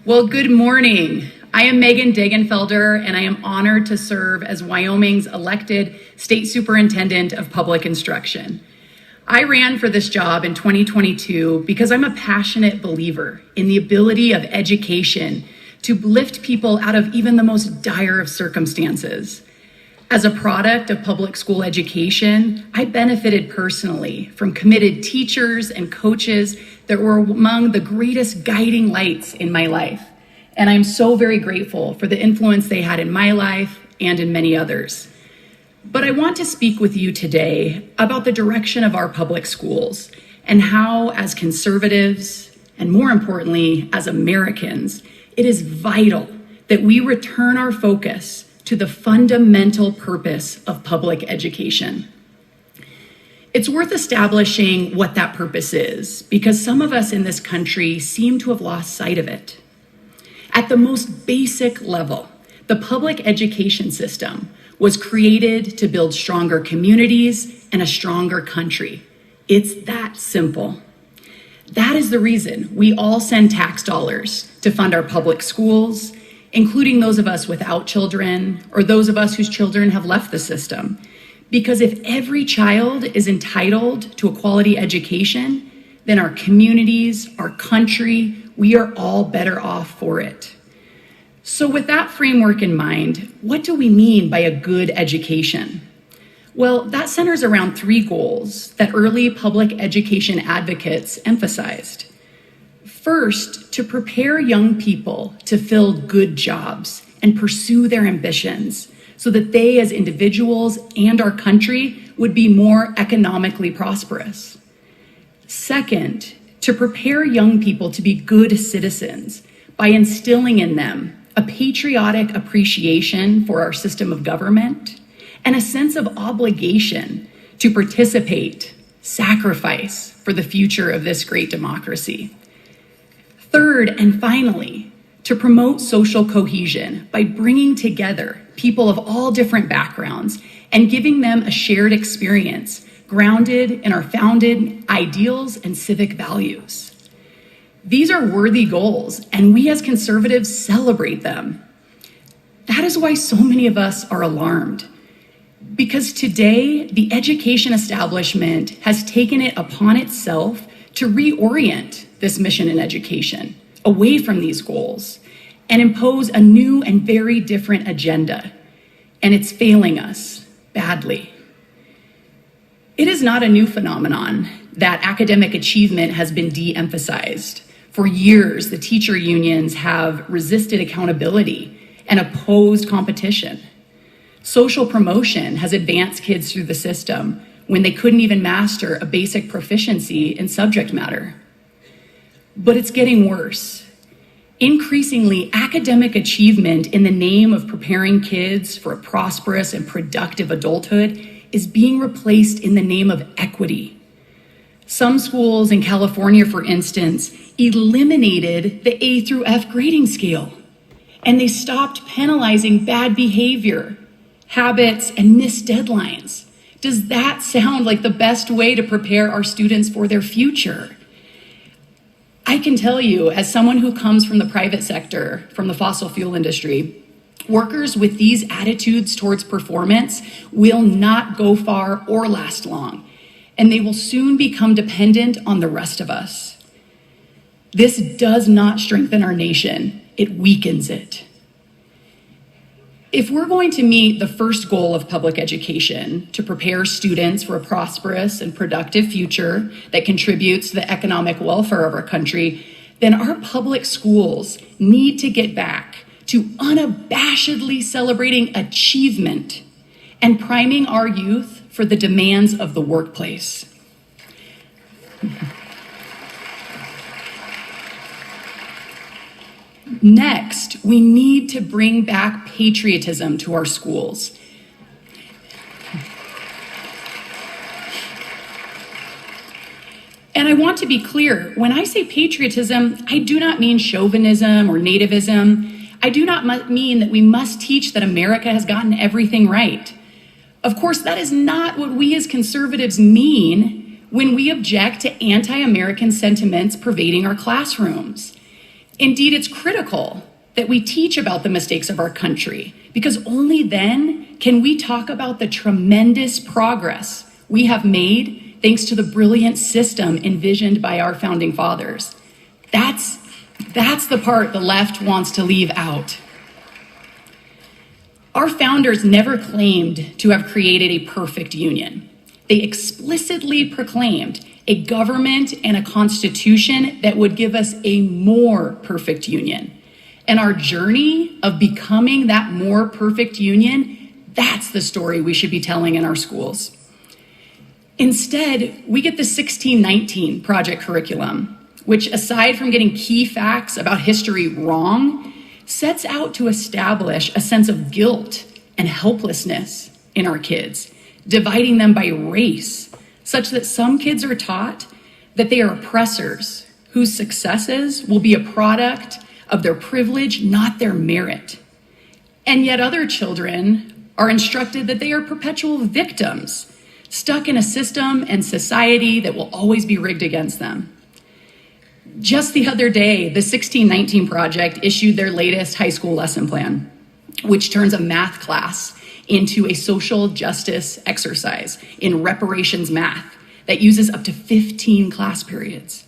Well, good morning. I am Megan Degenfelder, and I am honored to serve as Wyoming's elected State Superintendent of Public Instruction. I ran for this job in 2022 because I'm a passionate believer in the ability of education to lift people out of even the most dire of circumstances. As a product of public school education, I benefited personally from committed teachers and coaches that were among the greatest guiding lights in my life. And I'm so very grateful for the influence they had in my life and in many others. But I want to speak with you today about the direction of our public schools and how, as conservatives, and more importantly, as Americans, it is vital that we return our focus to the fundamental purpose of public education. It's worth establishing what that purpose is, because some of us in this country seem to have lost sight of it. At the most basic level, the public education system was created to build stronger communities and a stronger country. It's that simple. That is the reason we all send tax dollars to fund our public schools, including those of us without children or those of us whose children have left the system. Because if every child is entitled to a quality education, then our communities, our country, we are all better off for it. So with that framework in mind, what do we mean by a good education? Well, that centers around three goals that early public education advocates emphasized. First, to prepare young people to fill good jobs and pursue their ambitions so that they as individuals and our country would be more economically prosperous. Second, to prepare young people to be good citizens by instilling in them a patriotic appreciation for our system of government and a sense of obligation to participate, sacrifice for the future of this great democracy. Third, and finally, to promote social cohesion by bringing together people of all different backgrounds and giving them a shared experience grounded in our founded ideals and civic values. These are worthy goals, and we as conservatives celebrate them. That is why so many of us are alarmed, because today the education establishment has taken it upon itself to reorient this mission in education away from these goals and impose a new and very different agenda. And it's failing us badly. It is not a new phenomenon that academic achievement has been de-emphasized. For years, the teacher unions have resisted accountability and opposed competition. Social promotion has advanced kids through the system when they couldn't even master a basic proficiency in subject matter. But it's getting worse. Increasingly, academic achievement in the name of preparing kids for a prosperous and productive adulthood is being replaced in the name of equity. Some schools in California, for instance, eliminated the A through F grading scale, and they stopped penalizing bad behavior, habits, and missed deadlines. Does that sound like the best way to prepare our students for their future? I can tell you, as someone who comes from the private sector, from the fossil fuel industry, workers with these attitudes towards performance will not go far or last long, and they will soon become dependent on the rest of us. This does not strengthen our nation, it weakens it. If we're going to meet the first goal of public education, to prepare students for a prosperous and productive future that contributes to the economic welfare of our country, then our public schools need to get back to unabashedly celebrating achievement and priming our youth for the demands of the workplace. Next, we need to bring back patriotism to our schools. And I want to be clear, when I say patriotism, I do not mean chauvinism or nativism. I do not mean that we must teach that America has gotten everything right. Of course, that is not what we as conservatives mean when we object to anti-American sentiments pervading our classrooms. Indeed, it's critical that we teach about the mistakes of our country, because only then can we talk about the tremendous progress we have made thanks to the brilliant system envisioned by our founding fathers. That's the part the left wants to leave out. Our founders never claimed to have created a perfect union. They explicitly proclaimed a government and a constitution that would give us a more perfect union. And our journey of becoming that more perfect union, that's the story we should be telling in our schools. Instead, we get the 1619 project curriculum, which, aside from getting key facts about history wrong, sets out to establish a sense of guilt and helplessness in our kids, dividing them by race, such that some kids are taught that they are oppressors whose successes will be a product of their privilege, not their merit. And yet other children are instructed that they are perpetual victims, stuck in a system and society that will always be rigged against them. Just the other day, the 1619 Project issued their latest high school lesson plan, which turns a math class into a social justice exercise in reparations math that uses up to 15 class periods.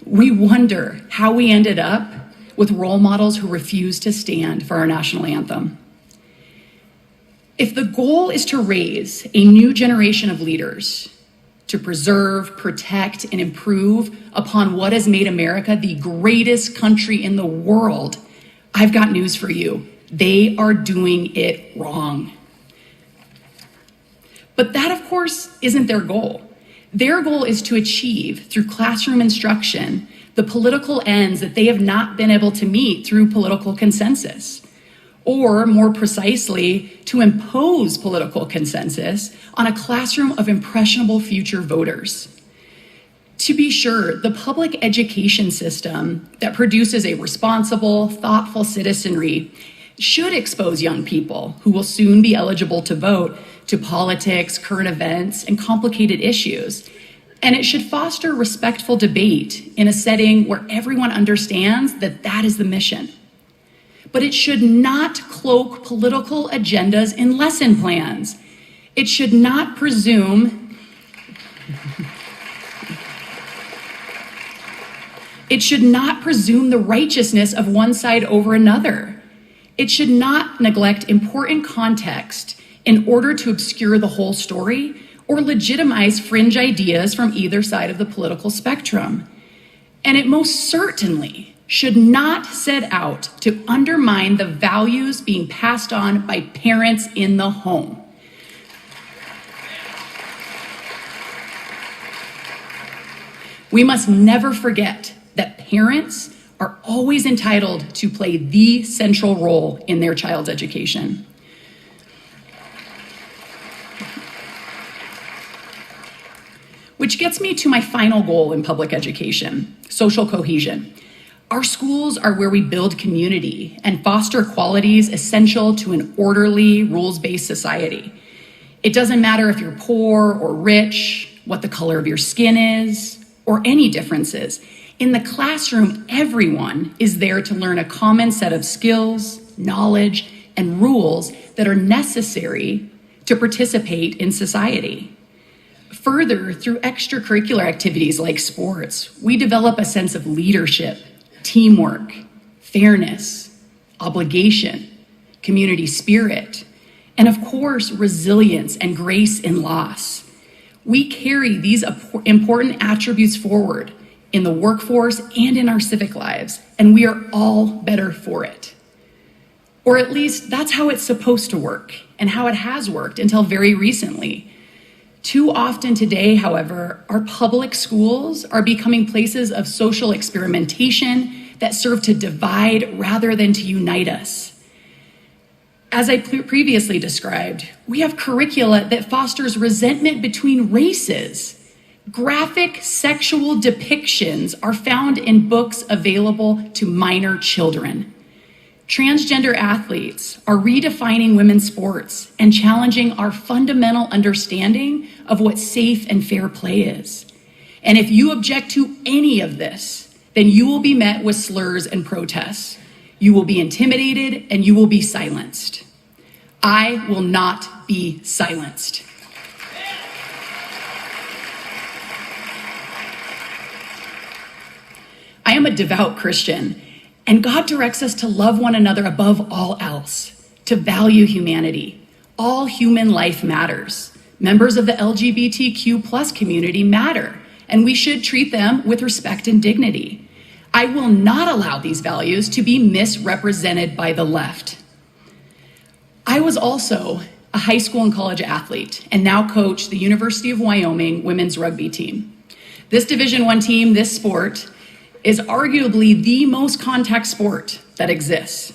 We wonder how we ended up with role models who refuse to stand for our national anthem. If the goal is to raise a new generation of leaders to preserve, protect, and improve upon what has made America the greatest country in the world, I've got news for you. They are doing it wrong. But that, of course, isn't their goal. Their goal is to achieve, through classroom instruction, the political ends that they have not been able to meet through political consensus. Or, more precisely, to impose political consensus on a classroom of impressionable future voters. To be sure, the public education system that produces a responsible, thoughtful citizenry should expose young people who will soon be eligible to vote to politics, current events, and complicated issues. And it should foster respectful debate in a setting where everyone understands that that is the mission. But it should not cloak political agendas in lesson plans. It should not presume the righteousness of one side over another. It should not neglect important context in order to obscure the whole story or legitimize fringe ideas from either side of the political spectrum. And it most certainly should not set out to undermine the values being passed on by parents in the home. We must never forget that parents are always entitled to play the central role in their child's education. Which gets me to my final goal in public education, social cohesion. Our schools are where we build community and foster qualities essential to an orderly, rules-based society. It doesn't matter if you're poor or rich, what the color of your skin is, or any differences. In the classroom, everyone is there to learn a common set of skills, knowledge, and rules that are necessary to participate in society. Further, through extracurricular activities like sports, we develop a sense of leadership, teamwork, fairness, obligation, community spirit, and of course, resilience and grace in loss. We carry these important attributes forward in the workforce and in our civic lives, and we are all better for it. Or at least that's how it's supposed to work and how it has worked until very recently. Too often today, however, our public schools are becoming places of social experimentation that serve to divide rather than to unite us. As I previously described, we have curricula that fosters resentment between races. Graphic sexual depictions are found in books available to minor children. Transgender athletes are redefining women's sports and challenging our fundamental understanding of what safe and fair play is. And if you object to any of this, then you will be met with slurs and protests. You will be intimidated and you will be silenced. I will not be silenced. I am a devout Christian, and God directs us to love one another above all else, to value humanity. All human life matters. Members of the LGBTQ+ community matter, and we should treat them with respect and dignity. I will not allow these values to be misrepresented by the left. I was also a high school and college athlete and now coach the University of Wyoming women's rugby team. This Division I team, this sport, is arguably the most contact sport that exists.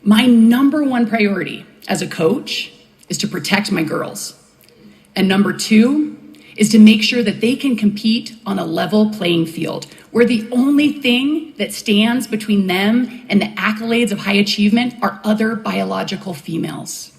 My number one priority as a coach is to protect my girls. And number two is to make sure that they can compete on a level playing field, where the only thing that stands between them and the accolades of high achievement are other biological females.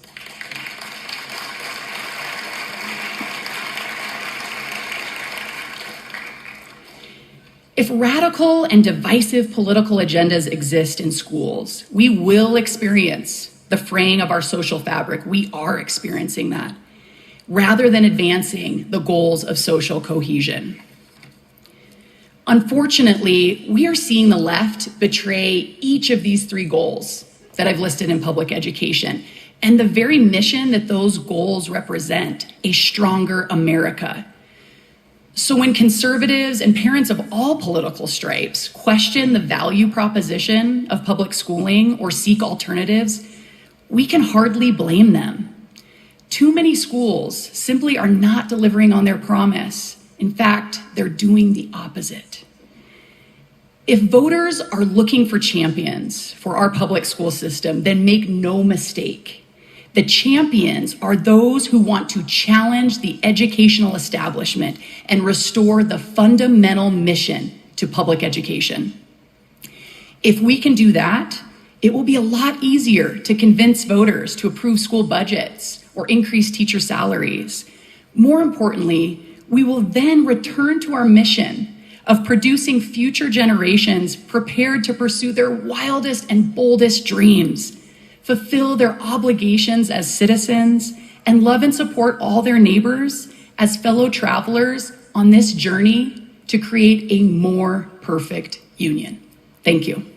If radical and divisive political agendas exist in schools, we will experience the fraying of our social fabric. We are experiencing that, rather than advancing the goals of social cohesion. Unfortunately, we are seeing the left betray each of these three goals that I've listed in public education, and the very mission that those goals represent, a stronger America. So when conservatives and parents of all political stripes question the value proposition of public schooling or seek alternatives, we can hardly blame them. Too many schools simply are not delivering on their promise. In fact, they're doing the opposite. If voters are looking for champions for our public school system, then make no mistake. The champions are those who want to challenge the educational establishment and restore the fundamental mission to public education. If we can do that, it will be a lot easier to convince voters to approve school budgets or increase teacher salaries. More importantly, we will then return to our mission of producing future generations prepared to pursue their wildest and boldest dreams, fulfill their obligations as citizens, and love and support all their neighbors as fellow travelers on this journey to create a more perfect union. Thank you.